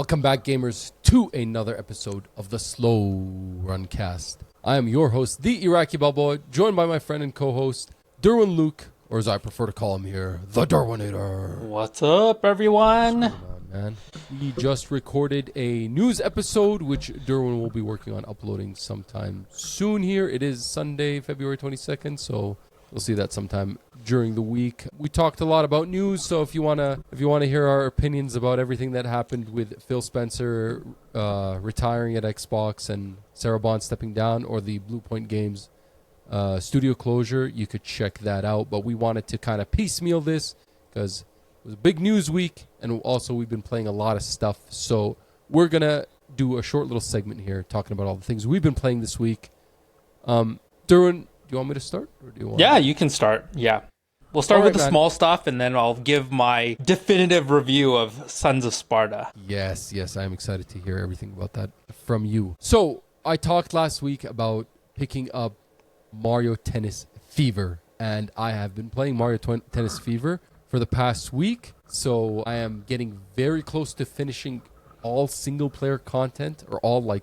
Welcome back, gamers, to another episode of the Slow Run Cast. I am your host, the Iraqi Balboa, joined by my friend and co-host, Durwin Luke, or as I prefer to call him here, the Darwinator. What's up, everyone? What's going on, man? We just recorded a news episode, which Durwin will be working on uploading sometime soon here. It is Sunday, February 22nd, so you'll see that sometime during the week. We talked a lot about news, so if you wanna hear our opinions about everything that happened with Phil Spencer retiring at Xbox and Sarah Bond stepping down, or the Blue Point Games studio closure, you could check that out. But we wanted to kind of piecemeal this because it was a big news week, and also we've been playing a lot of stuff. So we're gonna do a short little segment here talking about all the things we've been playing this week. Durwin, do you want me to start? Or do you want you can start. Yeah. We'll start with the small stuff, and then I'll give my definitive review of Sons of Sparta. Yes, I'm excited to hear everything about that from you. So, I talked last week about picking up Mario Tennis Fever, and I have been playing Mario Tennis Fever for the past week, so I am getting very close to finishing all single-player content, or all,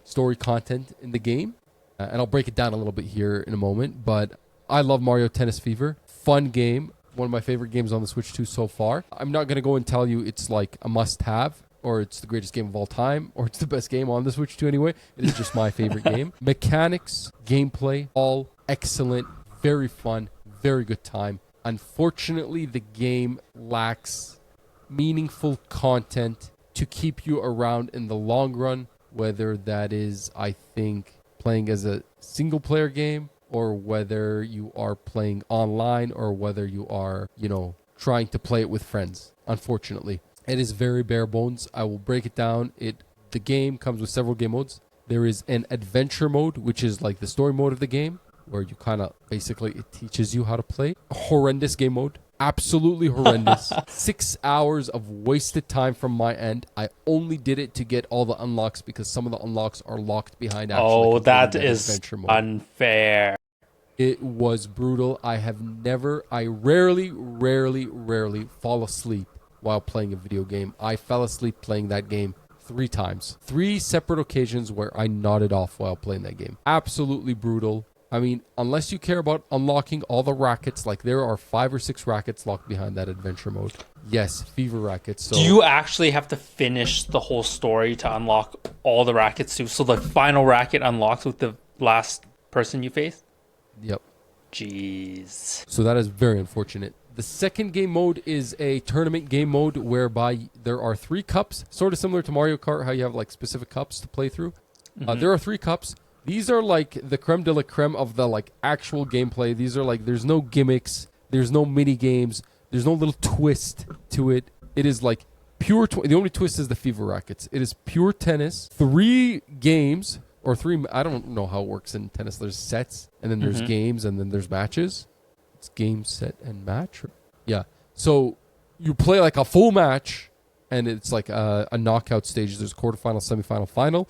story content in the game. And I'll break it down a little bit here in a moment, but I love Mario Tennis Fever. Fun game. One of my favorite games on the Switch 2 so far. I'm not going to go and tell you it's like a must-have, or it's the greatest game of all time, or it's the best game on the Switch 2 anyway. It is just my favorite game. Mechanics, gameplay, all excellent, very fun, very good time. Unfortunately, the game lacks meaningful content to keep you around in the long run, whether that is, I think, playing as a single-player game, or whether you are playing online, or whether you are, trying to play it with friends. Unfortunately, it is very bare bones. I will break it down. The game comes with several game modes. There is an adventure mode, which is like the story mode of the game, where you kind of basically it teaches you how to play. A horrendous game mode. Absolutely horrendous. 6 hours of wasted time from my end. I only did it to get all the unlocks because some of the unlocks are locked behind actually. Oh, that is unfair. It was brutal. I rarely fall asleep while playing a video game. I fell asleep playing that game 3 times. 3 separate occasions where I nodded off while playing that game. Absolutely brutal. I mean, unless you care about unlocking all the rackets, like there are 5 or 6 rackets locked behind that adventure mode. Yes, Fever rackets. So do you actually have to finish the whole story to unlock all the rackets too? So the final racket unlocks with the last person you face? Yep. Jeez. So that is very unfortunate. The second game mode is a tournament game mode whereby there are 3 cups, sort of similar to Mario Kart, how you have like specific cups to play through. There are 3 cups. These are like the creme de la creme of the like actual gameplay. These are like, there's no gimmicks, there's no mini games, there's no little twist to it. It is like pure, the only twist is the Fever rackets. It is pure tennis, 3 games, or 3, I don't know how it works in tennis. There's sets, and then there's games, and then there's matches. It's game, set, and match. Yeah. So you play like a full match, and it's like a knockout stage. There's quarterfinal, semifinal, final.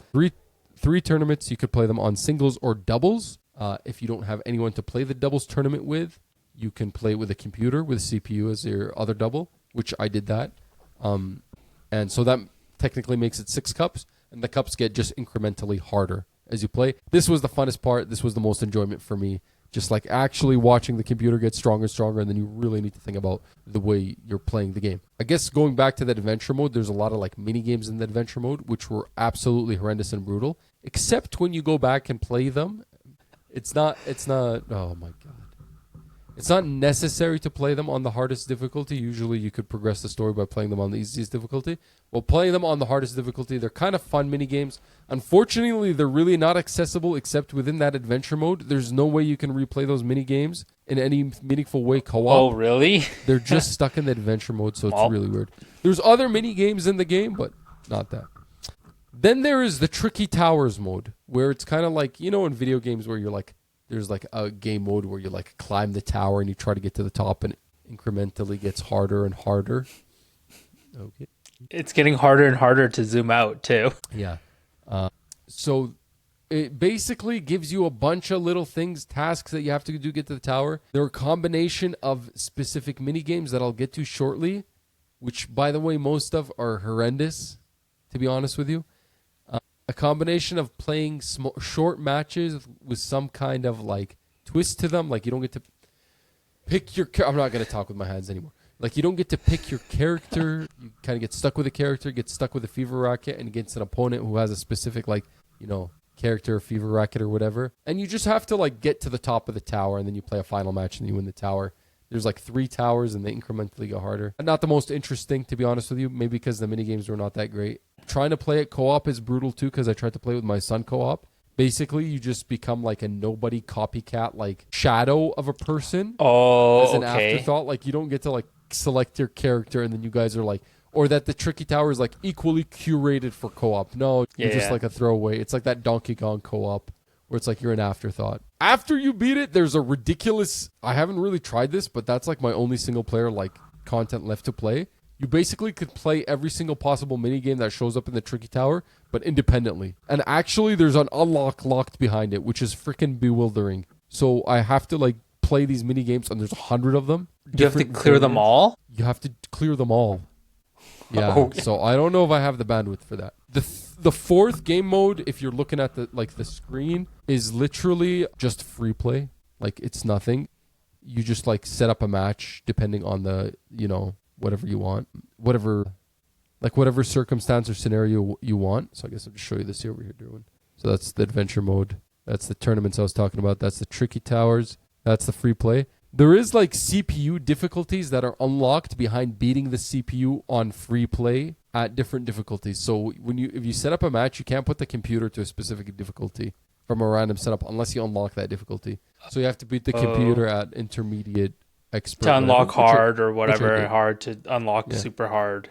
3 tournaments. You could play them on singles or doubles. If you don't have anyone to play the doubles tournament with, you can play with a computer with a CPU as your other double, which I did that. And so that technically makes it 6 cups, and the cups get just incrementally harder as you play. This was the funnest part. This was the most enjoyment for me. Just like actually watching the computer get stronger and stronger, and then you really need to think about the way you're playing the game. I guess going back to that adventure mode, there's a lot of like mini games in the adventure mode, which were absolutely horrendous and brutal. Except when you go back and play them, it's not, oh my God. It's not necessary to play them on the hardest difficulty. Usually you could progress the story by playing them on the easiest difficulty. Well, playing them on the hardest difficulty, they're kind of fun mini games. Unfortunately, they're really not accessible except within that adventure mode. There's no way you can replay those mini games in any meaningful way co-op. Oh, really? They're just stuck in the adventure mode, so it's really weird. There's other mini games in the game, but not that. Then there is the Tricky Towers mode, where it's kind of like, in video games where you're like, there's like a game mode where you like climb the tower and you try to get to the top, and it incrementally gets harder and harder. Okay. It's getting harder and harder to zoom out too. Yeah. So it basically gives you a bunch of little things, tasks that you have to do to get to the tower. There are a combination of specific mini games that I'll get to shortly, which, by the way, most of are horrendous. to be honest with you. A combination of playing short matches with some kind of like twist to them. Like you don't get to pick your... I'm not going to talk with my hands anymore. Like you don't get to pick your character. You kind of get stuck with a character, get stuck with a fever racket, and against an opponent who has a specific like, character or fever racket or whatever. And you just have to like get to the top of the tower, and then you play a final match and you win the tower. There's like 3 towers and they incrementally get harder. Not the most interesting, to be honest with you, maybe because the minigames were not that great. Trying to play it co-op is brutal too, because I tried to play with my son co-op. Basically, you just become like a nobody copycat, like shadow of a person. Oh, as an afterthought. Like you don't get to like select your character and then you guys are like, or that the tricky tower is like equally curated for co-op. No, you're just like a throwaway. It's like that Donkey Kong co-op where it's like you're an afterthought. After you beat it, there's a ridiculous... I haven't really tried this, but that's like my only single player like content left to play. You basically could play every single possible minigame that shows up in the tricky tower, but independently. And actually, there's an unlock locked behind it, which is freaking bewildering. So I have to like play these minigames, and there's 100 of them. You have to clear them all? You have to clear them all. Yeah, Okay. So I don't know if I have the bandwidth for that. The fourth game mode, if you're looking at the screen, is literally just free play. Like it's nothing. You just like set up a match depending on the, whatever you want. Whatever circumstance or scenario you want. So I guess I'll just show you this here over here, Darwin. So that's the adventure mode. That's the tournaments I was talking about. That's the tricky towers. That's the free play. There is like CPU difficulties that are unlocked behind beating the CPU on free play at different difficulties. So if you set up a match, you can't put the computer to a specific difficulty from a random setup unless you unlock that difficulty. So you have to beat the computer at intermediate expert to unlock level, hard or whatever, hard to unlock super hard.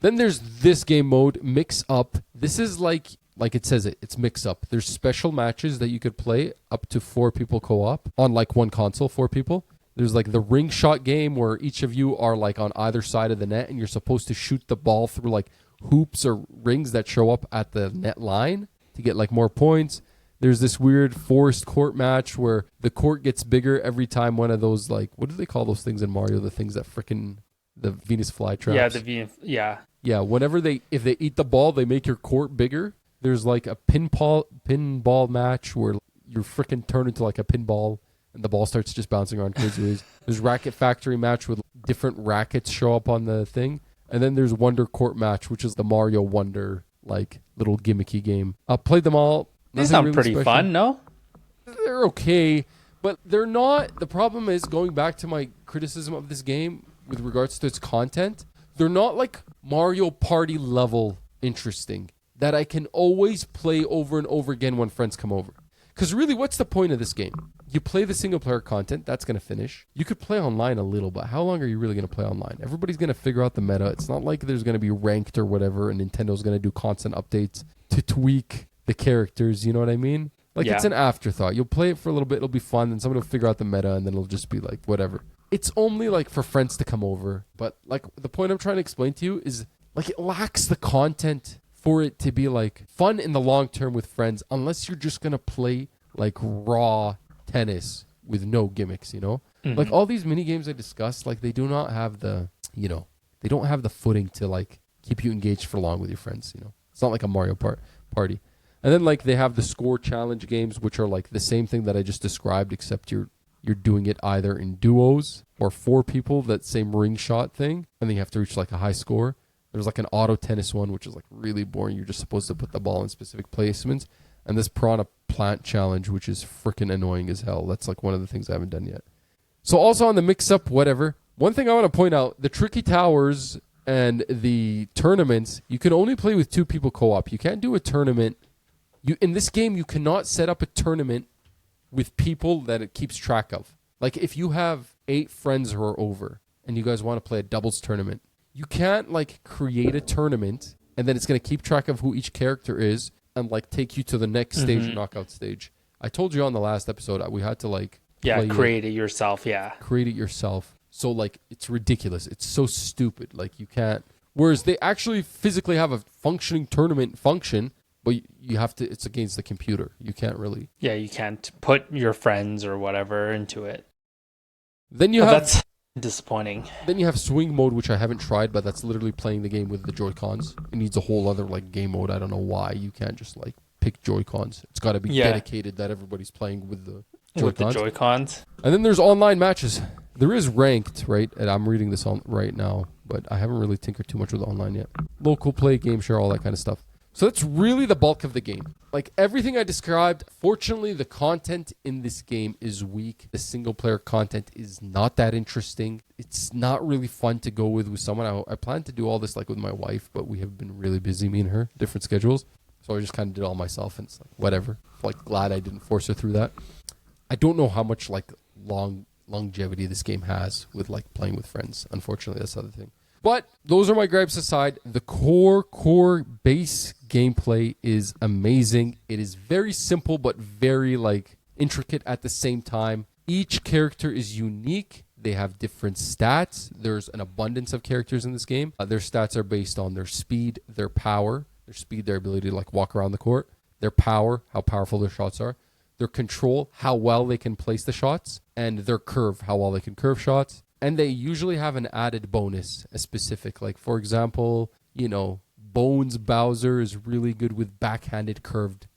Then there's this game mode, Mix Up. This is like it says it's Mix Up. There's special matches that you could play up to 4 people co-op on like one console, 4 people. There's like the ring shot game where each of you are like on either side of the net and you're supposed to shoot the ball through like hoops or rings that show up at the net line to get like more points. There's this weird forest court match where the court gets bigger every time one of those like, what do they call those things in Mario? The things that frickin' the Venus flytraps. Yeah, whenever if they eat the ball, they make your court bigger. There's like a pinball match where you're freaking turn into like a pinball and the ball starts just bouncing around crazy ways. There's Racket Factory match with different rackets show up on the thing. And then there's Wonder Court match, which is the Mario Wonder like little gimmicky game. I played them all. They sound really pretty fun, no? They're okay, but they're not. The problem is, going back to my criticism of this game with regards to its content, they're not like Mario Party level interesting that I can always play over and over again when friends come over. Because really, what's the point of this game? You play the single player content, that's going to finish. You could play online a little, but how long are you really going to play online? Everybody's going to figure out the meta. It's not like there's going to be ranked or whatever, and Nintendo's going to do constant updates to tweak the characters, you know what I mean? Like, it's an afterthought. You'll play it for a little bit, it'll be fun, and somebody will figure out the meta, and then it'll just be like, whatever. It's only, like, for friends to come over. But, like, the point I'm trying to explain to you is, like, it lacks the content for it to be, like, fun in the long term with friends, unless you're just going to play, like, raw tennis with no gimmicks, you know? Mm-hmm. Like, all these mini games I discussed, like, they do not have the, they don't have the footing to, like, keep you engaged for long with your friends, you know? It's not like a Mario Party. And then, like, they have the score challenge games, which are, like, the same thing that I just described, except you're doing it either in duos or 4 people, that same ring shot thing, and then you have to reach, like, a high score. There's, like, an auto tennis one, which is, like, really boring. You're just supposed to put the ball in specific placements. And this Piranha Plant challenge, which is freaking annoying as hell. That's, like, one of the things I haven't done yet. So, also on the mix-up, whatever, one thing I want to point out, the Tricky Towers and the tournaments, you can only play with 2 people co-op. You can't do a tournament. In this game, you cannot set up a tournament with people that it keeps track of. Like, if you have 8 friends who are over and you guys want to play a doubles tournament, you can't, like, create a tournament and then it's going to keep track of who each character is and, like, take you to the next stage, knockout stage. I told you on the last episode, we had to, like... create it yourself, Create it yourself. So, like, it's ridiculous. It's so stupid. Like, you can't... Whereas they actually physically have a functioning tournament function... But you have to, it's against the computer. You can't really. Yeah, you can't put your friends or whatever into it. Then you have Disappointing. Then you have swing mode, which I haven't tried, but that's literally playing the game with the Joy-Cons. It needs a whole other like game mode. I don't know why you can't just like pick Joy-Cons. It's got to be dedicated that everybody's playing with the Joy-Cons. With the Joy-Cons. And then there's online matches. There is ranked, right? And I'm reading this on right now, but I haven't really tinkered too much with online yet. Local play, game share, all that kind of stuff. So that's really the bulk of the game. Like everything I described, fortunately, the content in this game is weak. The single player content is not that interesting. It's not really fun to go with someone. I plan to do all this like with my wife, but we have been really busy, me and her, different schedules. So I just kind of did all myself, and it's like, whatever. Like, glad I didn't force her through that. I don't know how much like longevity this game has with like playing with friends. Unfortunately, that's the other thing. But those are my gripes aside. The core base gameplay is amazing. It is very simple, but very like intricate at the same time. Each character is unique. They have different stats. There's an abundance of characters in this game. Their stats are based on their speed, their power, their ability to like walk around the court, their power, how powerful their shots are, their control, how well they can place the shots, and their curve, how well they can curve shots. And they usually have an added bonus, a specific, like for example, Bones Bowser is really good with backhanded curved,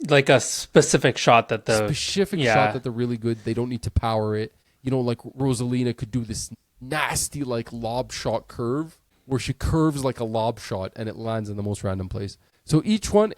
like a specific shot that shot that they're really good. They don't need to power it. Like Rosalina could do this nasty like lob shot curve where she curves like a lob shot and it lands in the most random place. So each one,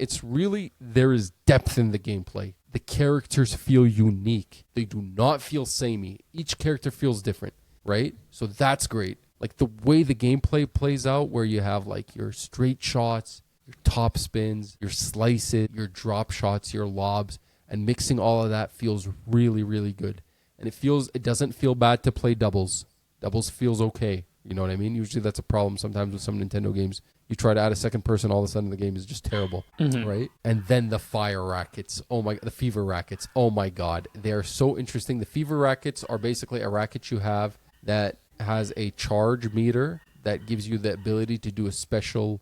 there is depth in the gameplay. The characters feel unique. They do not feel samey. Each character feels different, right? So that's great. Like the way the gameplay plays out where you have like your straight shots, your top spins, your slices, your drop shots, your lobs, and mixing all of that feels really, really good. And it doesn't feel bad to play doubles. Doubles feels okay. You know what I mean? Usually that's a problem sometimes with some Nintendo games. You try to add a second person, all of a sudden the game is just terrible, right? And then the fire rackets. The fever rackets. Oh my God. They are so interesting. The fever rackets are basically a racket you have that has a charge meter that gives you the ability to do a special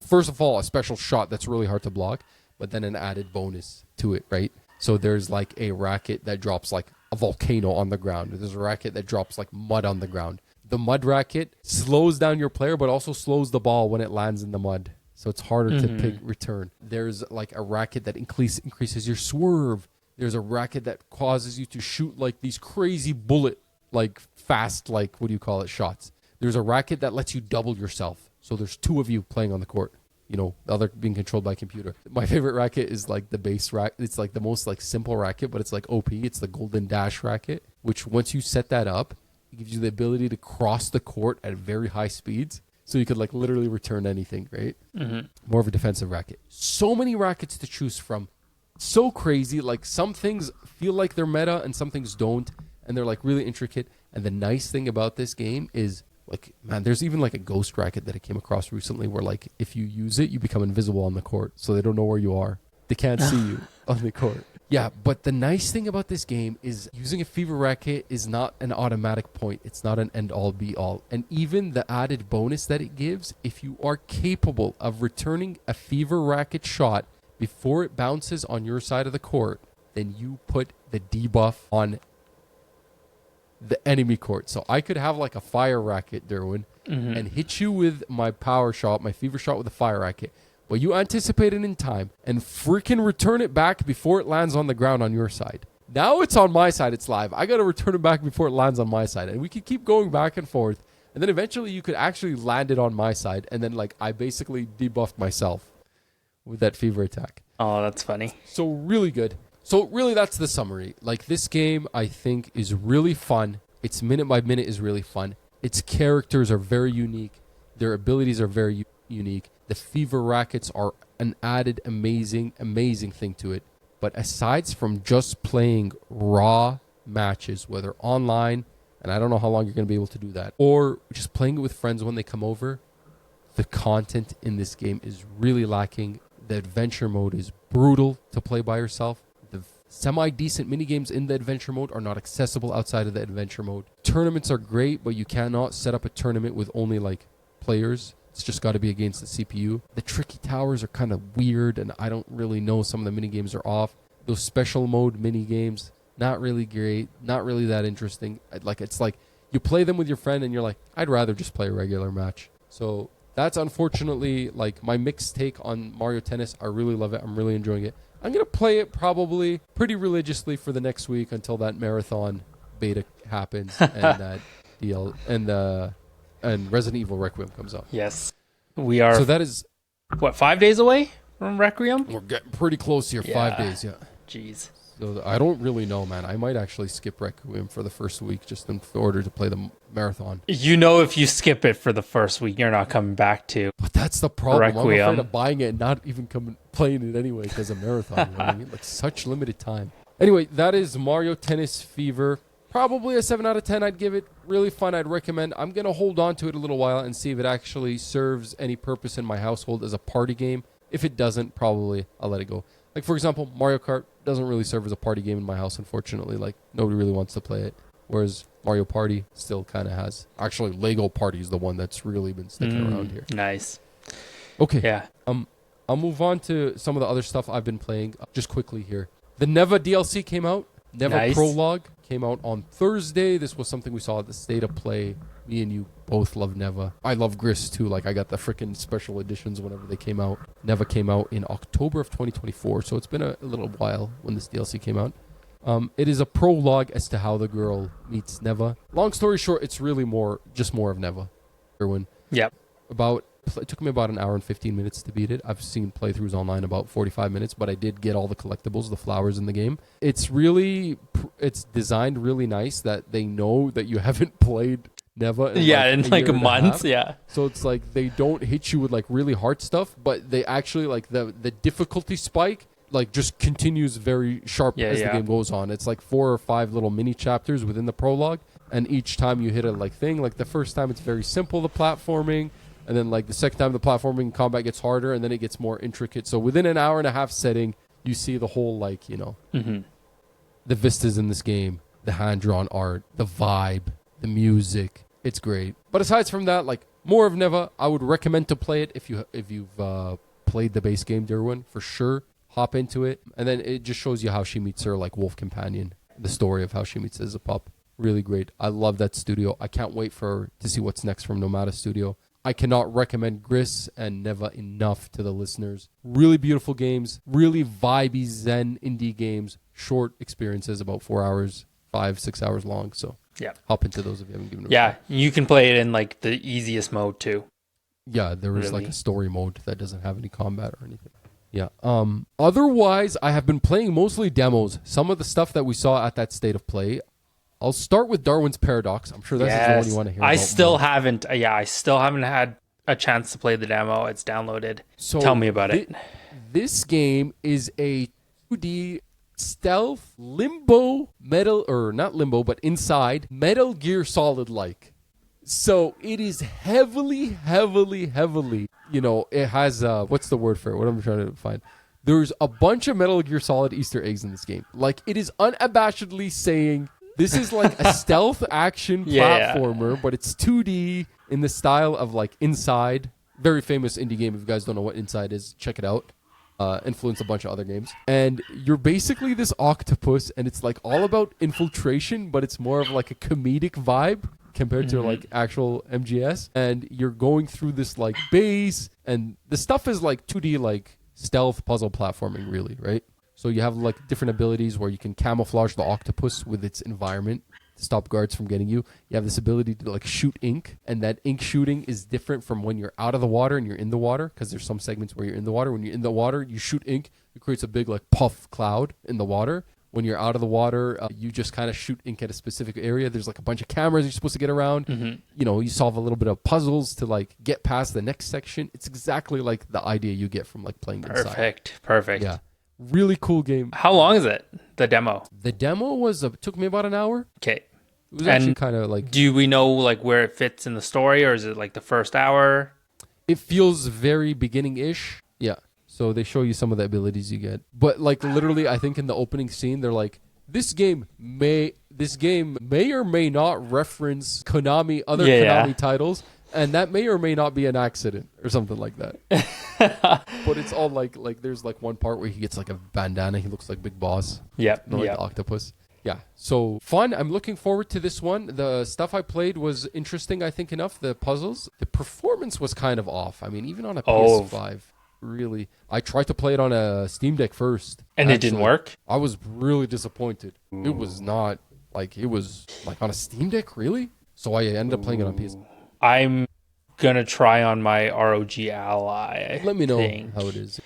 shot that's really hard to block, but then an added bonus to it, right? So there's like a racket that drops like a volcano on the ground. There's a racket that drops like mud on the ground. The mud racket slows down your player, but also slows the ball when it lands in the mud. So it's harder to pick return. There's like a racket that increases your swerve. There's a racket that causes you to shoot like these crazy bullet, like fast, like shots. There's a racket that lets you double yourself. So there's two of you playing on the court. The other being controlled by computer. My favorite racket is like the base racket. It's like the most like simple racket, but it's like OP. It's the Golden Dash racket, which once you set that up, it gives you the ability to cross the court at very high speeds. So you could like literally return anything, right? More of a defensive racket. So many rackets to choose from. So crazy. Like some things feel like they're meta and some things don't. And they're like really intricate. And the nice thing about this game is like, man, there's even like a ghost racket that I came across recently where like if you use it, you become invisible on the court. So they don't know where you are. They can't see you on the court. Yeah, but the nice thing about this game is using a fever racket is not an automatic point. It's not an end-all, be-all. And even the added bonus that it gives, if you are capable of returning a fever racket shot before it bounces on your side of the court, then you put the debuff on the enemy court. So I could have like a fire racket, Darwin, and hit you with my power shot, my fever shot with a fire racket. But you anticipate it in time and freaking return it back before it lands on the ground on your side. Now it's on my side. It's live. I got to return it back before it lands on my side. And we could keep going back and forth. And then eventually you could actually land it on my side. And then like I basically debuffed myself with that fever attack. Oh, that's funny. So really good. So really that's the summary. Like this game I think is really fun. Its minute by minute is really fun. Its characters are very unique. Their abilities are very unique. The fever rackets are an added amazing thing to it. But aside from just playing raw matches, whether online, and I don't know how long you're going to be able to do that, or just playing it with friends when they come over, the content in this game is really lacking. The adventure mode is brutal to play by yourself. The semi-decent minigames in the adventure mode are not accessible outside of the adventure mode. Tournaments are great, but you cannot set up a tournament with only like players. It's just got to be against the CPU. The tricky towers are kind of weird, and I don't really know. Some of the minigames are off. Those special mode minigames, not really great, not really that interesting. It's like you play them with your friend and you're like, I'd rather just play a regular match. So that's unfortunately like my mixed take on Mario Tennis. I really love it. I'm really enjoying it. I'm going to play it probably pretty religiously for the next week until that marathon beta happens and that and Resident Evil Requiem comes out. Yes. We are. So that is 5 days away from Requiem? We're getting pretty close here. 5 days, yeah. Jeez. So I don't really know, man. I might actually skip Requiem for the first week just in order to play the marathon. You know, if you skip it for the first week, you're not coming back to. But that's the problem. Requiem. I'm afraid of buying it and not even playing it anyway because of marathon. You know what I mean? Like such limited time. Anyway, that is Mario Tennis Fever. Probably a 7 out of 10 I'd give it. Really fun. I'd recommend. I'm going to hold on to it a little while and see if it actually serves any purpose in my household as a party game. If it doesn't, probably I'll let it go. Like, for example, Mario Kart doesn't really serve as a party game in my house, unfortunately. Like, nobody really wants to play it. Whereas Mario Party still kind of has. Actually, Lego Party is the one that's really been sticking around here. Nice. Okay. Yeah. I'll move on to some of the other stuff I've been playing just quickly here. The Neva DLC came out. Neva Prologue came out on Thursday. This was something we saw at the State of Play. Me and you both love Neva. I love Gris too. Like, I got the freaking special editions whenever they came out. Neva came out in October of 2024, so it's been a little while when this DLC came out. It is a prologue as to how the girl meets Neva. Long story short, it's really more of Neva. Durwin. Yep. It took me about an hour and 15 minutes to beat it. I've seen playthroughs online about 45 minutes, but I did get all the collectibles, the flowers in the game. It's designed really nice that they know that you haven't played Neva in like a month. Yeah. So it's like they don't hit you with like really hard stuff, but they actually like the difficulty spike like just continues very sharp as the game goes on. It's like 4 or 5 little mini chapters within the prologue, and each time you hit a like thing, like the first time it's very simple, the platforming. And then, like, the second time, the platforming combat gets harder, and then it gets more intricate. So within an hour and a half setting, you see the whole, like, you know, the vistas in this game, the hand-drawn art, the vibe, the music. It's great. But aside from that, like, more of Neva, I would recommend to play it if you've played the base game, Darwin, for sure. Hop into it. And then it just shows you how she meets her, like, wolf companion. The story of how she meets as a pup. Really great. I love that studio. I can't wait to see what's next from Nomada Studio. I cannot recommend Gris and Neva enough to the listeners. Really beautiful games, really vibey Zen indie games, short experiences, about 4 hours, 5-6 hours long. So hop into those if you haven't given it a try. You can play it in like the easiest mode too. Yeah, there is like a story mode that doesn't have any combat or anything. Yeah. Otherwise, I have been playing mostly demos. Some of the stuff that we saw at that State of Play. I'll start with Darwin's Paradox. I'm sure that's the one you want to hear about. I still haven't had a chance to play the demo. It's downloaded. So tell me about it. This game is a 2D stealth limbo but inside Metal Gear Solid like. So it is heavily, you know, it has what's the word for it? What am I trying to find? There's a bunch of Metal Gear Solid Easter eggs in this game. Like, it is unabashedly saying this is like a stealth action platformer, but it's 2D in the style of like Inside. Very famous indie game. If you guys don't know what Inside is, check it out. Influenced a bunch of other games. And you're basically this octopus, and it's like all about infiltration, but it's more of like a comedic vibe compared to like actual MGS. And you're going through this like base, and the stuff is like 2D like stealth puzzle platforming, really, right? So you have like different abilities where you can camouflage the octopus with its environment to stop guards from getting you. You have this ability to like shoot ink, and that ink shooting is different from when you're out of the water and you're in the water, because there's some segments where you're in the water. When you're in the water, you shoot ink, it creates a big like puff cloud in the water. When you're out of the water, you just kind of shoot ink at a specific area. There's like a bunch of cameras you're supposed to get around. You know, you solve a little bit of puzzles to like get past the next section. It's exactly like the idea you get from like playing Inside. Perfect. Yeah. Really cool game. How long is it, the demo? The demo took me about an hour. Okay. It was actually kind of like... Do we know like where it fits in the story, or is it like the first hour? It feels very beginning-ish. Yeah. So they show you some of the abilities you get. But like literally, I think in the opening scene, they're like, this game may or may not reference other Konami titles. And that may or may not be an accident or something like that. But it's all like there's like one part where he gets like a bandana. He looks like Big Boss. Yep. Like the octopus. Yeah, so fun. I'm looking forward to this one. The stuff I played was interesting, I think, enough. The puzzles. The performance was kind of off. I mean, even on a PS5, really. I tried to play it on a Steam Deck first. And it didn't work? I was really disappointed. It was not, like, it was, like, on a Steam Deck, really? So I ended up playing it on PS. I'm going to try on my ROG Ally. Let me know how it is.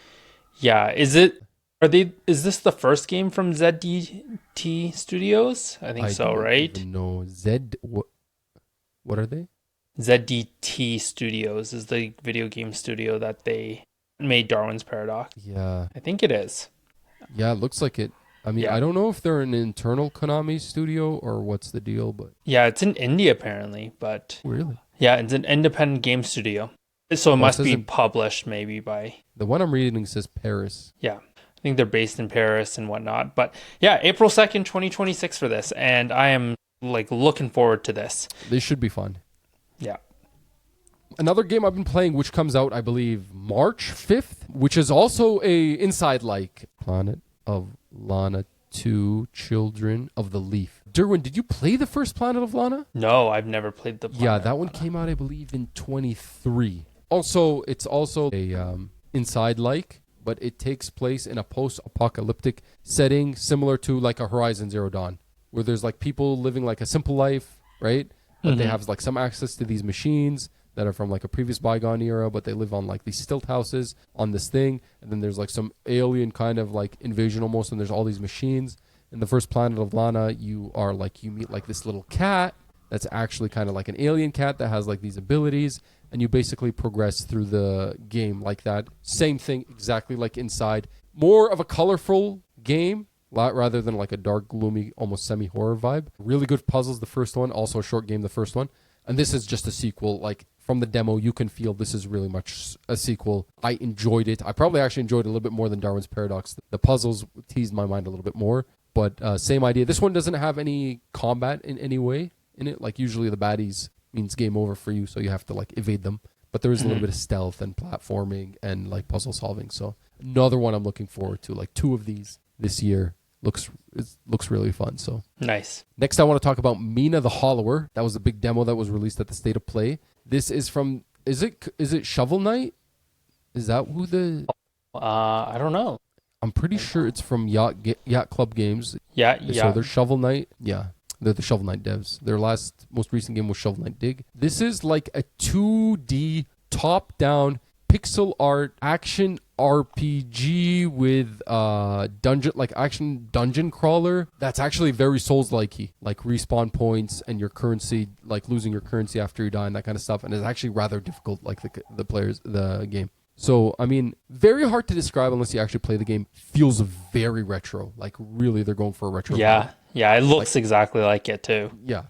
Yeah, is this the first game from ZDT Studios? I think so, right? No, what are they? ZDT Studios is the video game studio that they made Darwin's Paradox. Yeah. I think it is. Yeah, it looks like it. I mean, I don't know if they're an internal Konami studio or what's the deal, but... Yeah, it's in India apparently, but... Really? Yeah, it's an independent game studio. So it must be published maybe by... The one I'm reading says Paris. Yeah. I think they're based in Paris and whatnot. But yeah, April 2nd, 2026 for this. And I am like looking forward to this. This should be fun. Yeah. Another game I've been playing, which comes out, I believe, March 5th, which is also a inside-like Planet of Lana 2 Children of the Leaf. Durwin, did you play the first Planet of Lana? No, I've never played the Planet that one came out, I believe, in 23. Also, it's also a inside-like, but it takes place in a post-apocalyptic setting similar to like a Horizon Zero Dawn, where there's like people living like a simple life, right? But they have like some access to these machines that are from like a previous bygone era, but they live on like these stilt houses on this thing. And then there's like some alien kind of like invasion almost, and there's all these machines. In the first Planet of Lana, you meet like this little cat that's actually kind of like an alien cat that has like these abilities, and you basically progress through the game like that. Same thing, exactly like Inside. More of a colorful game, rather than like a dark, gloomy, almost semi-horror vibe. Really good puzzles, the first one. Also a short game, the first one. And this is just a sequel. Like, from the demo, you can feel this is really much a sequel. I enjoyed it. I probably actually enjoyed it a little bit more than Darwin's Paradox. The puzzles teased my mind a little bit more. But same idea. This one doesn't have any combat in any way in it. Like, usually the baddies means game over for you, so you have to like evade them. But there is a little bit of stealth and platforming and like puzzle solving. So another one I'm looking forward to. Like 2 of these this year. Looks really fun. So nice. Next, I want to talk about Mina the Hollower. That was a big demo that was released at the State of Play. This is from is it Shovel Knight? Is that who the? I don't know. I'm pretty sure it's from Yacht Club Games. Yeah. So they're Shovel Knight. Yeah. They're the Shovel Knight devs. Their most recent game was Shovel Knight Dig. This is like a 2D top-down pixel art action RPG with action dungeon crawler that's actually very Souls-like-y, like respawn points and your currency, like losing your currency after you die and that kind of stuff, and it's actually rather difficult, like the game. So, I mean, very hard to describe unless you actually play the game. Feels very retro. Like, really, they're going for a retro. Yeah, it looks exactly like it, too. Yeah.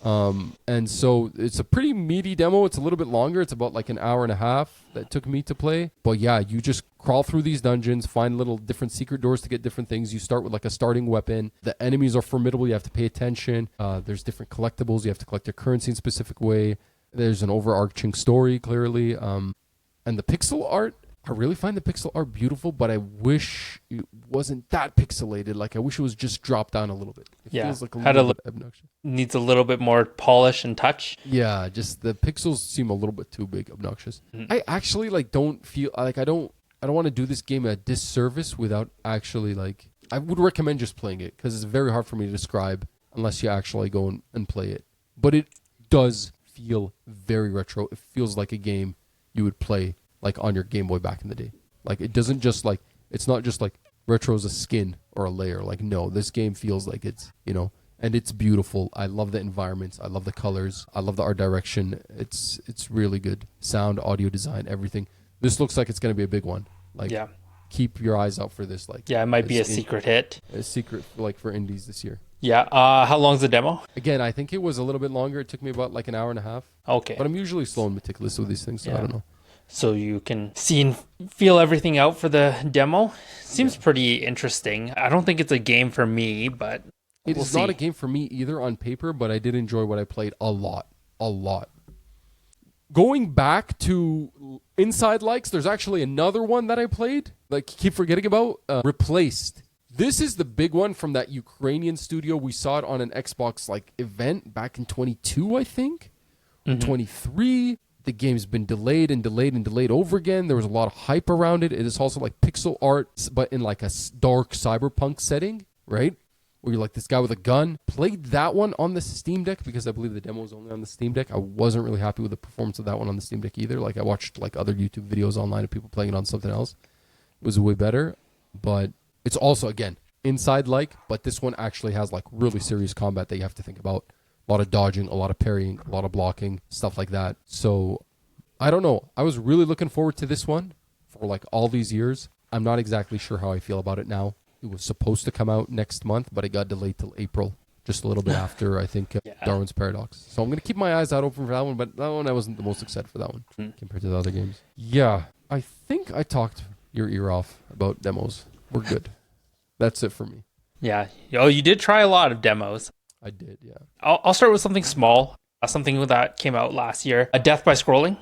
And so it's a pretty meaty demo. It's a little bit longer. It's about like an hour and a half that took me to play. But yeah, you just crawl through these dungeons, find little different secret doors to get different things. You start with like a starting weapon. The enemies are formidable. You have to pay attention. There's different collectibles. You have to collect your currency in a specific way. There's an overarching story, clearly. And the pixel art, I really find the pixel art beautiful, but I wish it wasn't that pixelated. Like, I wish it was just dropped down a little bit. It feels like a little bit obnoxious. Needs a little bit more polish and touch. Yeah, just the pixels seem a little bit too big, obnoxious. I actually don't feel like I don't want to do this game a disservice without actually like. I would recommend just playing it because it's very hard for me to describe unless you actually go and play it. But it does feel very retro. It feels like a game you would play like on your Game Boy back in the day. Like, it doesn't just like, it's not just like retro is a skin or a layer. Like, no, this game feels like it's, and it's beautiful. I love the environments. I love the colors. I love the art direction. It's really good. Sound, audio design, everything. This looks like it's going to be a big one. Like, keep your eyes out for this. Like, it might be a secret hit. A secret, like, for indies this year. Yeah. How long's the demo? Again, I think it was a little bit longer. It took me about like an hour and a half. Okay. But I'm usually slow and meticulous with these things, so I don't know. So you can see and feel everything out for the demo. Seems pretty interesting. I don't think it's a game for me, but it is not a game for me either on paper, but I did enjoy what I played a lot. Going back to Inside Likes, there's actually another one that I played, like keep forgetting about, Replaced. This is the big one from that Ukrainian studio. We saw it on an Xbox like event back in 22, I think, or 23. The game's been delayed and delayed and delayed over again. There was a lot of hype around it. It is also like pixel art, but in like a dark cyberpunk setting, right? Where you're like this guy with a gun. Played that one on the Steam Deck because I believe the demo was only on the Steam Deck. I wasn't really happy with the performance of that one on the Steam Deck either. Like I watched like other YouTube videos online of people playing it on something else. It was way better, but it's also, again, inside-like, but this one actually has like really serious combat that you have to think about. A lot of dodging, a lot of parrying, a lot of blocking, stuff like that. So, I don't know. I was really looking forward to this one for like all these years. I'm not exactly sure how I feel about it now. It was supposed to come out next month, but it got delayed till April, just a little bit after, I think, Darwin's Paradox. So I'm going to keep my eyes out open for that one, but that one I wasn't the most excited for that one compared to the other games. Yeah, I think I talked your ear off about demos. We're good. That's it for me. Yeah. Oh, you did try a lot of demos. I did, yeah. I'll start with something small. Something that came out last year. A Death by Scrolling.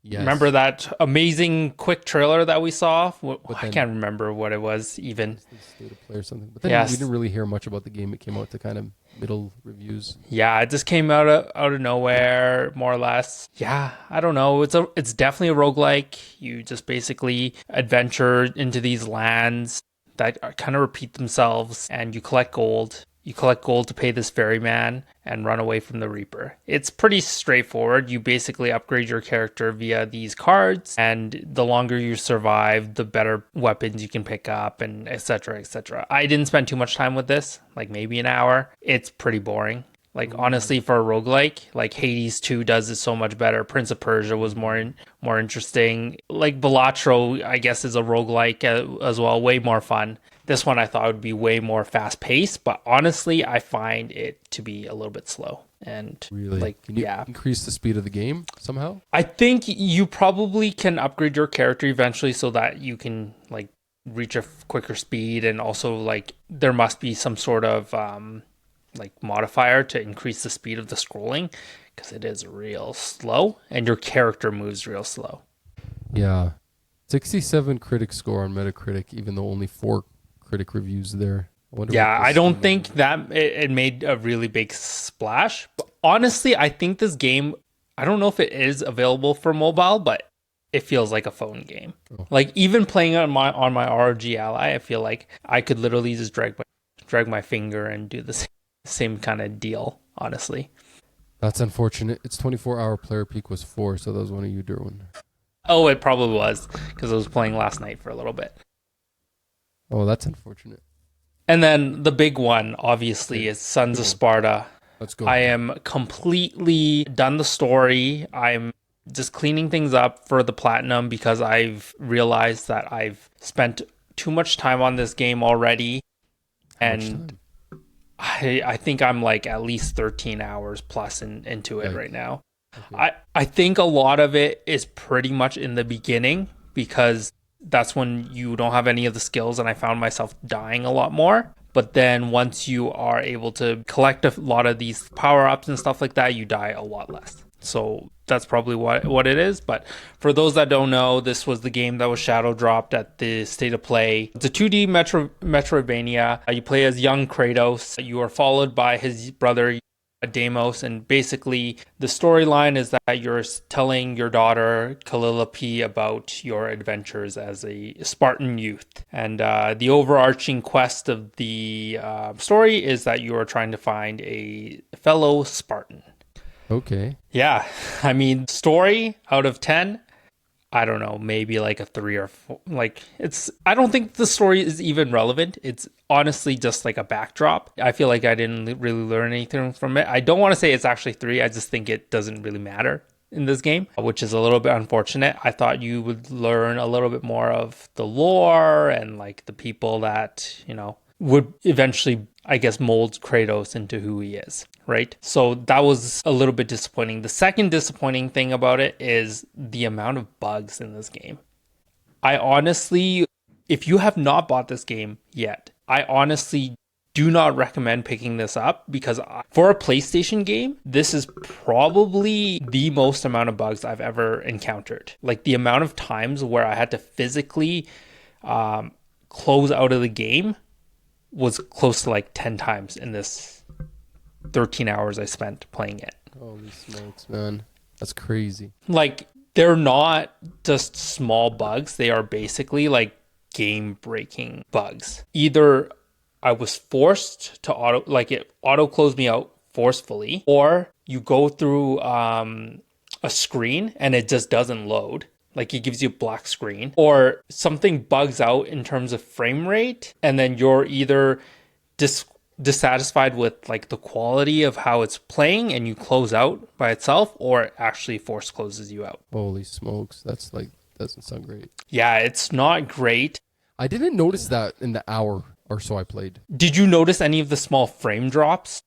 Yes. Remember that amazing quick trailer that we saw? I can't remember what it was even. State of play or something. But then we didn't really hear much about the game. It came out to kind of middle reviews. Yeah, it just came out of nowhere, more or less. Yeah, I don't know. It's definitely a roguelike. You just basically adventure into these lands that kind of repeat themselves, and you collect gold. You collect gold to pay this ferryman and run away from the Reaper. It's pretty straightforward. You basically upgrade your character via these cards, and the longer you survive, the better weapons you can pick up, and etc., etc. I didn't spend too much time with this, like maybe an hour. It's pretty boring. Like, honestly, for a roguelike, like Hades 2 does it so much better. Prince of Persia was more interesting. Like, Balatro, I guess, is a roguelike as well, way more fun. This one I thought would be way more fast-paced, but honestly, I find it to be a little bit slow. And really, like, can you increase the speed of the game somehow? I think you probably can upgrade your character eventually so that you can like reach a quicker speed, and also like there must be some sort of like modifier to increase the speed of the scrolling, because it is real slow and your character moves real slow. Yeah, 67 critic score on Metacritic, even though only 4 critic reviews there. I don't think that it made a really big splash. But honestly, I think this game, I don't know if it is available for mobile, but it feels like a phone game. Oh. Like even playing it on my ROG Ally, I feel like I could literally just drag my finger and do the same kind of deal, honestly. That's unfortunate. Its 24-hour player peak was 4, so that was one of you, Durwin. Oh, it probably was, because I was playing last night for a little bit. Oh, that's unfortunate. And then the big one, obviously, is Sons of Sparta. Let's go. I am completely done the story. I'm just cleaning things up for the platinum because I've realized that I've spent too much time on this game already. And I think I'm like at least 13 hours plus into it right now. Okay. I think a lot of it is pretty much in the beginning, because that's when you don't have any of the skills, and I found myself dying a lot more. But then once you are able to collect a lot of these power-ups and stuff like that, you die a lot less. So that's probably what it is. But for those that don't know, this was the game that was shadow dropped at the State of Play. It's a 2D Metroidvania. You play as young Kratos. You are followed by his brother Deimos, and basically the storyline is that you're telling your daughter Calliope about your adventures as a Spartan youth, and the overarching quest of the story is that you are trying to find a fellow Spartan. Okay. Yeah, I mean, story out of 10, I don't know, maybe like a 3 or 4. Like, I don't think the story is even relevant. It's honestly just like a backdrop. I feel like I didn't really learn anything from it. I don't want to say it's actually 3. I just think it doesn't really matter in this game, which is a little bit unfortunate. I thought you would learn a little bit more of the lore and like the people that, would eventually, I guess, mold Kratos into who he is, right? So that was a little bit disappointing. The second disappointing thing about it is the amount of bugs in this game. I honestly, if you have not bought this game yet, I honestly do not recommend picking this up, because for a PlayStation game, this is probably the most amount of bugs I've ever encountered. Like the amount of times where I had to physically close out of the game was close to like 10 times in this 13 hours I spent playing it. Holy smokes, man. That's crazy. Like, they're not just small bugs. They are basically like game-breaking bugs. Either I was forced to it auto-closed me out forcefully, or you go through a screen and it just doesn't load. Like, it gives you a black screen, or something bugs out in terms of frame rate, and then you're either dissatisfied with like the quality of how it's playing and you close out by itself, or it actually force closes you out. Holy smokes. That's like, doesn't sound great. Yeah, it's not great. I didn't notice that in the hour or so I played. Did you notice any of the small frame drops?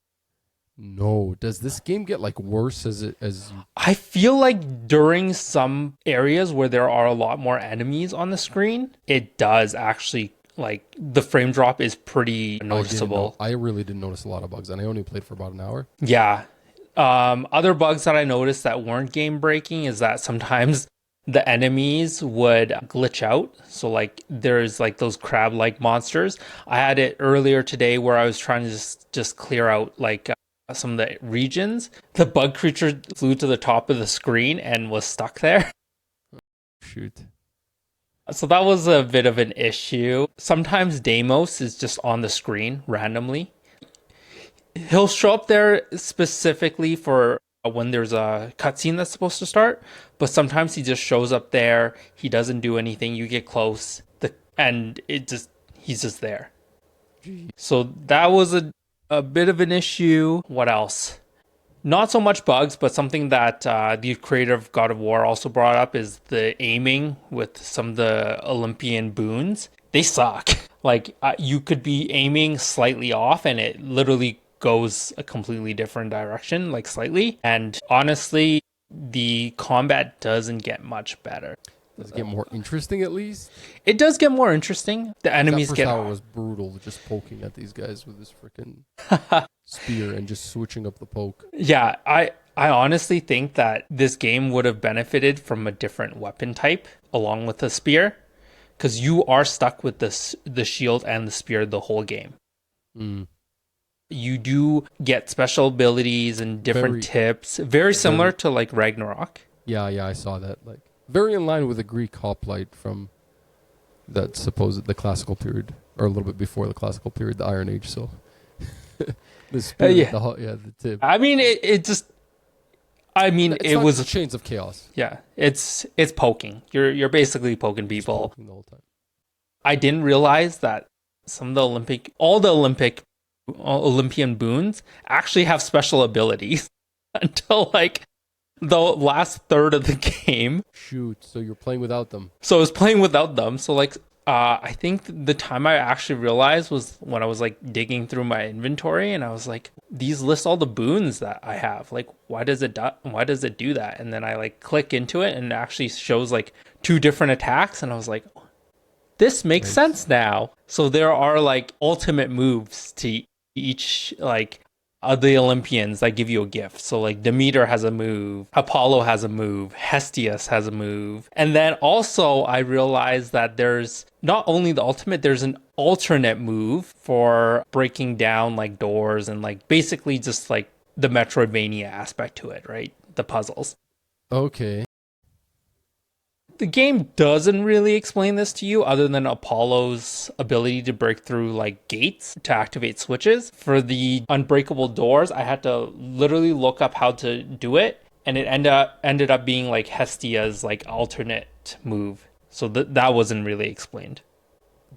No. Does this game get like worse as I feel like during some areas where there are a lot more enemies on the screen, it does actually, like, the frame drop is pretty noticeable. I really didn't notice a lot of bugs, and I only played for about an hour. Yeah. Other bugs that I noticed that weren't game breaking is that sometimes the enemies would glitch out. So like there's like those crab like monsters. I had it earlier today where I was trying to just clear out like some of the regions. The bug creature flew to the top of the screen and was stuck there. Shoot. So that was a bit of an issue. Sometimes Deimos is just on the screen randomly. He'll show up there specifically for when there's a cutscene that's supposed to start, but sometimes he just shows up there. He doesn't do anything. You get close, and he's just there. Jeez. So that was a bit of an issue. What else? Not so much bugs, but something that the creator of God of War also brought up is the aiming with some of the Olympian boons. They suck. Like, you could be aiming slightly off and it literally goes a completely different direction, like slightly. And honestly, the combat doesn't get much better. Does it get more interesting at least? It does get more interesting. The enemies that get... That was brutal, just poking at these guys with this freaking spear and just switching up the poke. Yeah, I honestly think that this game would have benefited from a different weapon type along with the spear, because you are stuck with the shield and the spear the whole game. Mm. You do get special abilities and different tips, very similar to like Ragnarok. Yeah, I saw that. Like, very in line with the Greek hoplite from that the classical period, or a little bit before the classical period, the Iron Age. So the spear, the tip. I mean, it was Chains of Chaos. Yeah, it's poking. You're basically poking people Poking the whole time. I didn't realize that some of the Olympian boons actually have special abilities until like the last third of the game. Shoot, so you're playing without them. So I was playing without them. So like, I think the time I actually realized was when I was like digging through my inventory and I was like, these list all the boons that I have. Like, why does it do that? And then I like click into it and it actually shows like 2 different attacks. And I was like, this makes sense now. So there are like ultimate moves to each like of the Olympians that give you a gift. So like Demeter has a move, Apollo has a move, Hestius has a move. And then also I realized that there's not only the ultimate, there's an alternate move for breaking down like doors and like basically just like the Metroidvania aspect to it, right? The puzzles. Okay. The game doesn't really explain this to you other than Apollo's ability to break through like gates to activate switches. For the unbreakable doors, I had to literally look up how to do it, and it ended up being like Hestia's like alternate move. So that wasn't really explained.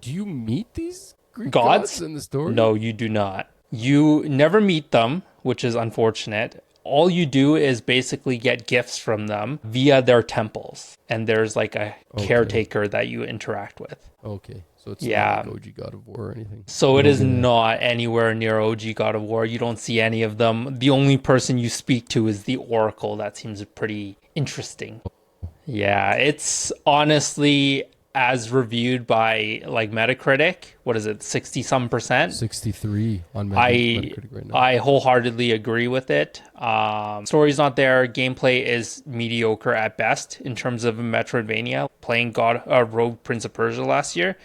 Do you meet these Greek gods in the story? No, you do not. You never meet them, which is unfortunate. All you do is basically get gifts from them via their temples. And there's like a caretaker that you interact with. Okay. So it's not like OG God of War or anything. So it is not anywhere near OG God of War. You don't see any of them. The only person you speak to is the Oracle. That seems pretty interesting. Yeah, it's honestly, as reviewed by like Metacritic, what is it, 60 some percent? 63 on Metacritic right now. I wholeheartedly agree with it. Story's not there. Gameplay is mediocre at best in terms of Metroidvania. Playing Rogue Prince of Persia last year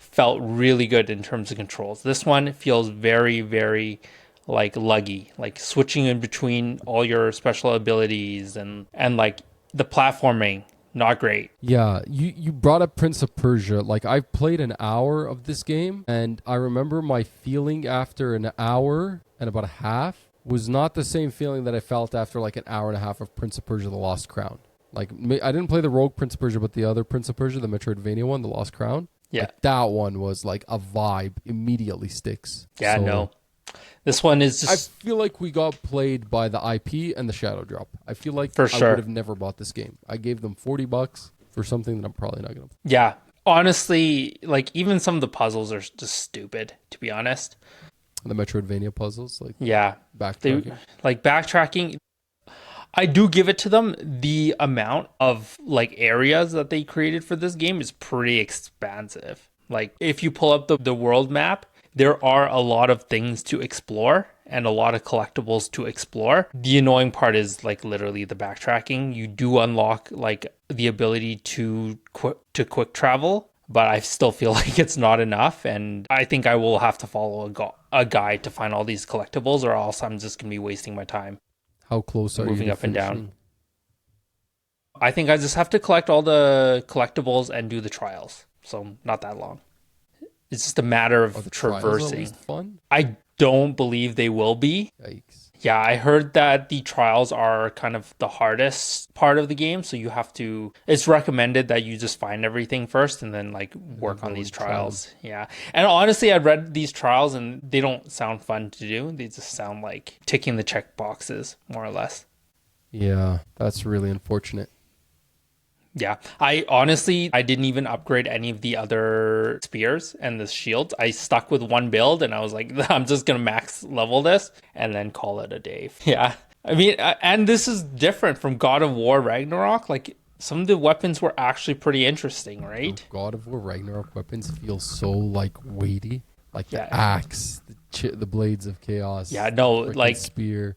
felt really good in terms of controls. This one feels very, very like luggy, like switching in between all your special abilities and like the platforming, not great. Yeah, you brought up Prince of Persia. Like, I've played an hour of this game, and I remember my feeling after an hour and about a half was not the same feeling that I felt after like an hour and a half of Prince of Persia: The Lost Crown. Like, I didn't play the Rogue Prince of Persia, but the other Prince of Persia, the Metroidvania one, The Lost Crown. Yeah. Like, that one was like a vibe, immediately sticks. Yeah, So, no. This one is just... I feel like we got played by the IP and the Shadow Drop. I feel like For I sure. would have never bought this game. I gave them $40 for something that I'm probably not going to. Yeah. Honestly, like, even some of the puzzles are just stupid, to be honest. The Metroidvania puzzles, like, Yeah. backtracking. Backtracking, I do give it to them. The amount of like areas that they created for this game is pretty expansive. Like, if you pull up the world map, there are a lot of things to explore and a lot of collectibles to explore. The annoying part is like literally the backtracking. You do unlock like the ability to quick travel, but I still feel like it's not enough. And I think I will have to follow a guide to find all these collectibles, or else I'm just going to be wasting my time. How close are Moving you to up and down. finishing? I think I just have to collect all the collectibles and do the trials. So not that long. It's just a matter of Are the trials at traversing. least fun? I don't believe they will be. Yikes. Yeah, I heard that the trials are kind of the hardest part of the game. So you have to, it's recommended that you just find everything first and then like work on these trials. Yeah. And honestly, I read these trials and they don't sound fun to do. They just sound like ticking the check boxes, more or less. Yeah, that's really unfortunate. Yeah, I didn't even upgrade any of the other spears and the shields. I stuck with one build and I was like, I'm just going to max level this and then call it a day. Yeah. I mean, and this is different from God of War Ragnarok. Like, some of the weapons were actually pretty interesting, right? God of War Ragnarok weapons feel so like weighty. Like Yeah. the axe, the blades of chaos. Yeah, no, frickin' like spear.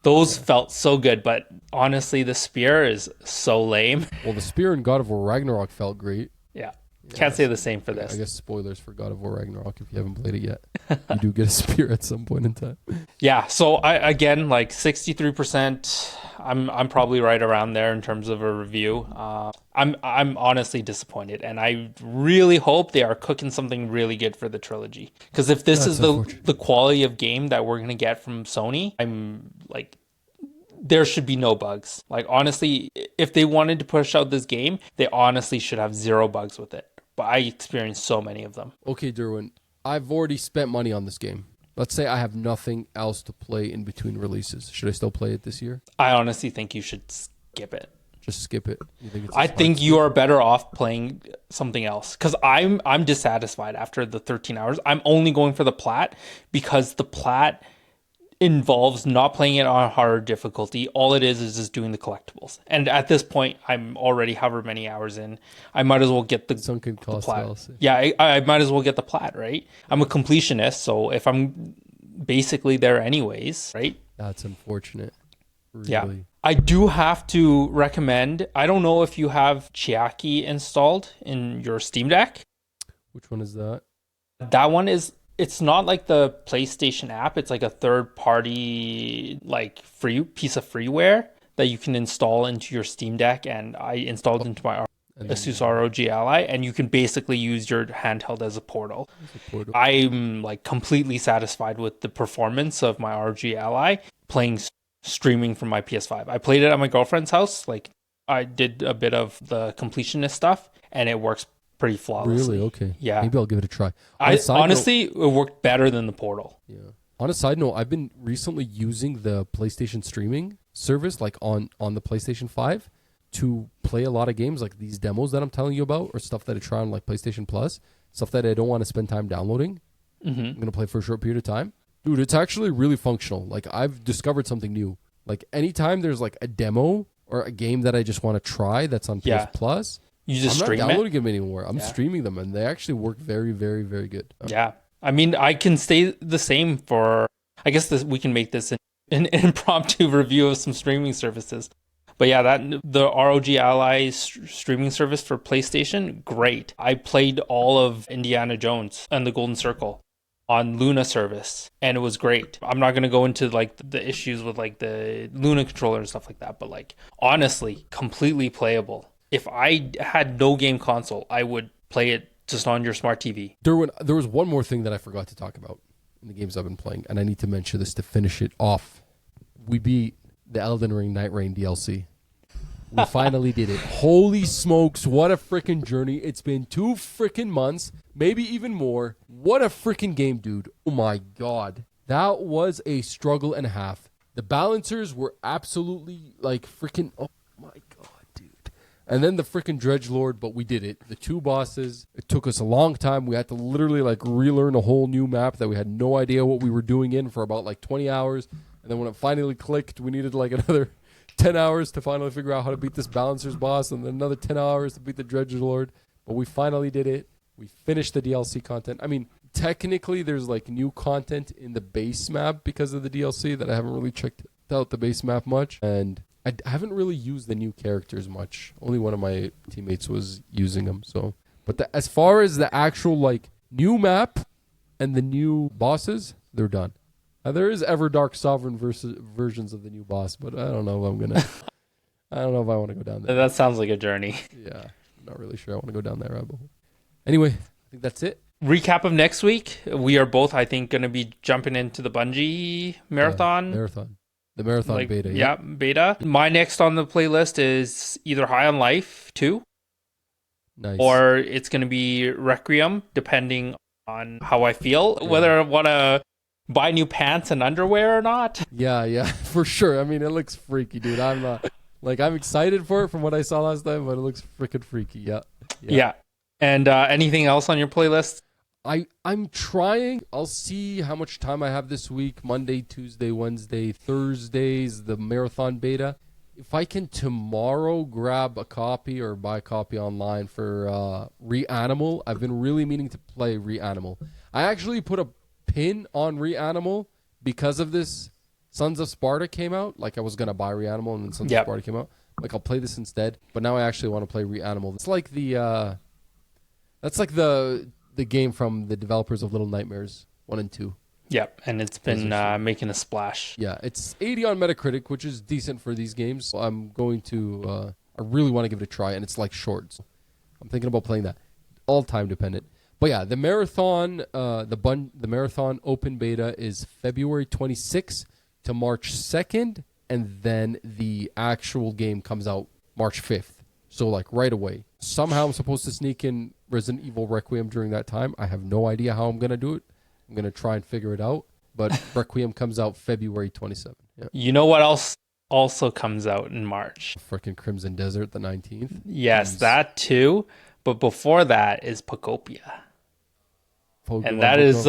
those felt so good, but honestly, the spear is so lame. Well, the spear in God of War Ragnarok felt great. Yeah. Can't say the same for this. I guess spoilers for God of War Ragnarok if you haven't played it yet. You do get a spear at some point in time. Yeah, so I again, like 63%, I'm probably right around there in terms of a review. I'm honestly disappointed, and I really hope they are cooking something really good for the trilogy. Because if this is the quality of game that we're gonna get from Sony, I'm like, there should be no bugs. Like, honestly, if they wanted to push out this game, they honestly should have 0 bugs with it. But I experienced so many of them. Okay, Durwin, I've already spent money on this game. Let's say I have nothing else to play in between releases. Should I still play it this year? I honestly think you should skip it. Just skip it. You think it's I think you are better off playing something else, because I'm dissatisfied after the 13 hours. I'm only going for the plat because the plat involves not playing it on hard difficulty. All it is just doing the collectibles. And at this point, I'm already however many hours in. I might as well get the sunken cost plat. DLC. Yeah, I might as well get the plat, right? I'm a completionist, so if I'm basically there anyways, right? That's unfortunate. Really. Yeah. I do have to recommend, I don't know if you have Chiaki installed in your Steam Deck. Which one is that? That one is, it's not like the PlayStation app. It's like a third party, like free piece of freeware that you can install into your Steam Deck. And I installed into my Asus ROG Ally, and you can basically use your handheld as a portal. I'm like completely satisfied with the performance of my ROG Ally playing streaming from my PS5. I played it at my girlfriend's house. Like, I did a bit of the completionist stuff, and it works pretty flawlessly. Really? Okay. Yeah. Maybe I'll give it a try. Honestly, it worked better than the Portal. Yeah. On a side note, I've been recently using the PlayStation streaming service, like on the PlayStation 5, to play a lot of games, like these demos that I'm telling you about, or stuff that I try on like PlayStation Plus, stuff that I don't want to spend time downloading. Mm-hmm. I'm going to play for a short period of time. Dude, it's actually really functional. Like, I've discovered something new. Like, anytime there's like a demo or a game that I just want to try that's on PS Plus, you just I'm stream not downloading them anymore. I'm streaming them, and they actually work very, very, very good. Yeah. I mean, I can stay the same for, I guess we can make this an impromptu review of some streaming services. But yeah, the ROG Ally streaming service for PlayStation, great. I played all of Indiana Jones and the Golden Circle on Luna service, and it was great. I'm not going to go into like the issues with like the Luna controller and stuff like that, but like honestly, completely playable. If I had no game console, I would play it just on your smart TV. Durwin, there was one more thing that I forgot to talk about in the games I've been playing, and I need to mention this to finish it off. We beat the Elden Ring Night Rain DLC. We finally did it. Holy smokes, what a freaking journey. It's been 2 freaking months, maybe even more. What a freaking game, dude. Oh my god. That was a struggle and a half. The balancers were absolutely like freaking, oh my god, dude. And then the freaking Dredgelord, but we did it. The 2 bosses, it took us a long time. We had to literally like relearn a whole new map that we had no idea what we were doing in for about like 20 hours. And then when it finally clicked, we needed like another 10 hours to finally figure out how to beat this Balancer's boss, and then another 10 hours to beat the Dredgelord. But we finally did it. We finished the DLC content. I mean, technically, there's like new content in the base map because of the DLC that I haven't really checked out the base map much. And I haven't really used the new characters much. Only one of my teammates was using them. So, but as far as the actual like new map and the new bosses, they're done. There is Everdark Sovereign versions of the new boss, but I don't know if I'm gonna. I don't know if I want to go down there. That sounds like a journey. Yeah, I'm not really sure I want to go down that rabbit hole. Anyway, I think that's it. Recap of next week. We are both, I think, going to be jumping into the Bungie marathon. The marathon beta. Yeah, beta. My next on the playlist is either High on Life 2. Nice. Or it's going to be Requiem, depending on how I feel, whether I want to buy new pants and underwear or not. Yeah, for sure. I mean, it looks freaky, dude. I'm excited for it from what I saw last time, but it looks freaking freaky. Yeah. And anything else on your playlist? I'm trying. I'll see how much time I have this week. Monday, Tuesday, Wednesday, Thursdays, the marathon beta. If I can tomorrow grab a copy or buy a copy online for Reanimal. I've been really meaning to play Reanimal. I actually put a pin on Reanimal because of this. Sons of Sparta came out. Like I was gonna buy Reanimal and then Sons of Sparta came out. Like I'll play this instead. But now I actually want to play Reanimal. It's like the the game from the developers of Little Nightmares 1 and 2. Yep, and it's been making a splash. Yeah, it's 80 on Metacritic, which is decent for these games. I'm going to. I really want to give it a try, and it's like short. So I'm thinking about playing that. All time dependent. But yeah, the marathon, the marathon open beta is February 26th to March 2nd, and then the actual game comes out March 5th. So like right away. Somehow I'm supposed to sneak in Resident Evil Requiem during that time. I have no idea how I'm gonna do it. I'm gonna try and figure it out. But Requiem comes out February 27th. Yeah. You know what else also comes out in March? Freaking Crimson Desert, the 19th. Yes, that too. But before that is Pokopia. And that is,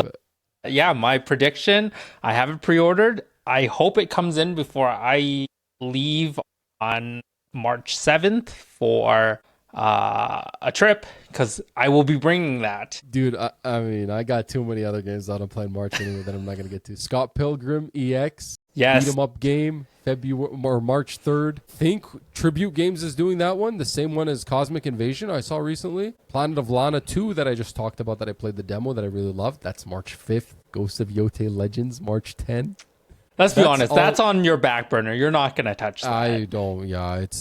my prediction. I have it pre-ordered. I hope it comes in before I leave on March 7th for a trip, because I will be bringing that. Dude, I mean, I got too many other games that I'm playing March anyway that I'm not going to get to. Scott Pilgrim EX. Yes. Beat 'em up game, February or March 3rd. Think Tribute Games is doing that one, the same one as Cosmic Invasion I saw recently. Planet of Lana 2 that I just talked about that I played the demo that I really loved. That's March 5th. Ghost of Yote Legends, March 10th. Let's be honest, that's on your back burner. You're not going to touch that. I don't,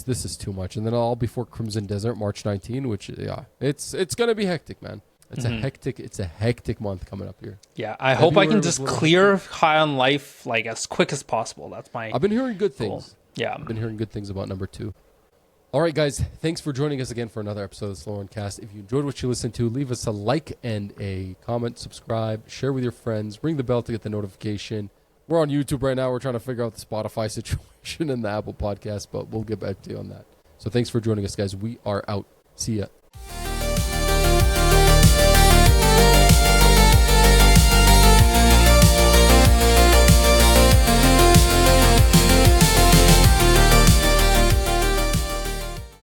this is too much. And then all before Crimson Desert, March 19, which, it's going to be hectic, man. It's a hectic month coming up here. Yeah, I hope I can just clear High on Life like as quick as possible. That's my I've been hearing good things. Goal. Yeah. I've been hearing good things about number 2. All right, guys, thanks for joining us again for another episode of the Slow On Cast. If you enjoyed what you listened to, leave us a like and a comment, subscribe, share with your friends, ring the bell to get the notification. We're on YouTube right now. We're trying to figure out the Spotify situation and the Apple podcast, but we'll get back to you on that. So thanks for joining us, guys. We are out. See ya.